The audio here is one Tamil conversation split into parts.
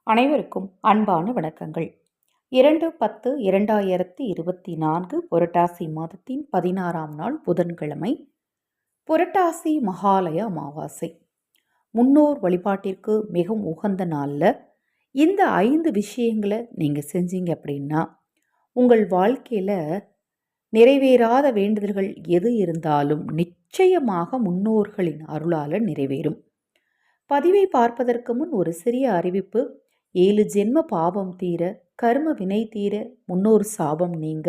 அனைவருக்கும் அன்பான வணக்கங்கள். 2/10/2024 புரட்டாசி மாதத்தின் 16ஆம் நாள் புதன்கிழமை. புரட்டாசி மகாலய அமாவாசை. முன்னோர் வழிபாட்டிற்கு மிகவும் உகந்த நாளில் இந்த 5 விஷயங்களை நீங்கள் செஞ்சீங்க அப்படின்னா உங்கள் வாழ்க்கையில் நிறைவேறாத வேண்டுதல்கள் எது இருந்தாலும் நிச்சயமாக முன்னோர்களின் அருளால் நிறைவேறும். பதிவை பார்ப்பதற்கு முன் ஒரு சிறிய அறிவிப்பு. 7 ஜென்ம பாவம் தீர, கர்ம வினை தீர, முன்னோர் சாபம் நீங்க,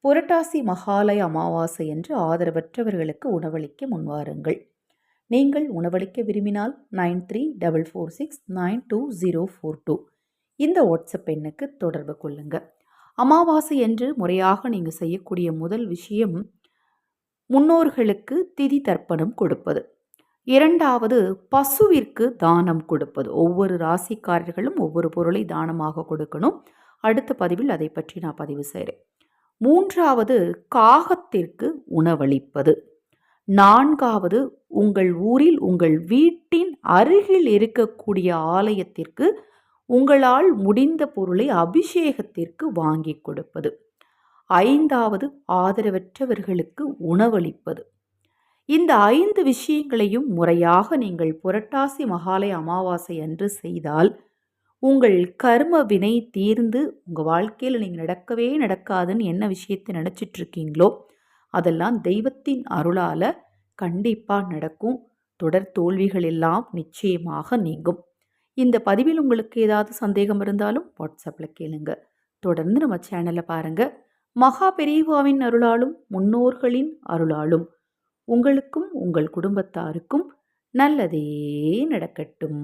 புரட்டாசி மகாலய அமாவாசை என்று ஆதரவற்றவர்களுக்கு உணவளிக்க முன்வாருங்கள். நீங்கள் உணவளிக்க விரும்பினால் 9344692042 இந்த வாட்ஸ்அப் எண்ணுக்கு தொடர்பு கொள்ளுங்க. அமாவாசை என்று முறையாக நீங்கள் செய்யக்கூடிய முதல் விஷயம் முன்னோர்களுக்கு திதி தர்ப்பணம் கொடுப்பது. 2வது பசுவிற்கு தானம் கொடுப்பது. ஒவ்வொரு ராசிக்காரர்களும் ஒவ்வொரு பொருளை தானமாக கொடுக்கணும். அடுத்த பதிவில் அதை பற்றி நான் பதிவு செய்கிறேன். 3வது காகத்திற்கு உணவளிப்பது. 4வது உங்கள் ஊரில் உங்கள் வீட்டின் அருகில் இருக்கக்கூடிய ஆலயத்திற்கு உங்களால் முடிந்த பொருளை அபிஷேகத்திற்கு வாங்கி கொடுப்பது. 5வது ஆதரவற்றவர்களுக்கு உணவளிப்பது. இந்த 5 விஷயங்களையும் முறையாக நீங்கள் புரட்டாசி மகாலய அமாவாசை அன்று செய்தால் உங்கள் கர்ம வினை தீர்ந்து உங்கள் வாழ்க்கையில் நீங்கள் நடக்கவே நடக்காதுன்னு என்ன விஷயத்தை நினச்சிட்டு இருக்கீங்களோ அதெல்லாம் தெய்வத்தின் அருளால் கண்டிப்பாக நடக்கும். தொடர் தோல்விகள் எல்லாம் நிச்சயமாக நீங்கும். இந்த பதிவில் உங்களுக்கு ஏதாவது சந்தேகம் இருந்தாலும் வாட்ஸ்அப்பில் கேளுங்க. தொடர்ந்து நம்ம சேனலை பாருங்கள். மகா பெரியவாவின் அருளாலும் முன்னோர்களின் அருளாலும் உங்களுக்கும் உங்கள் குடும்பத்தாருக்கும் நல்லதே நடக்கட்டும்.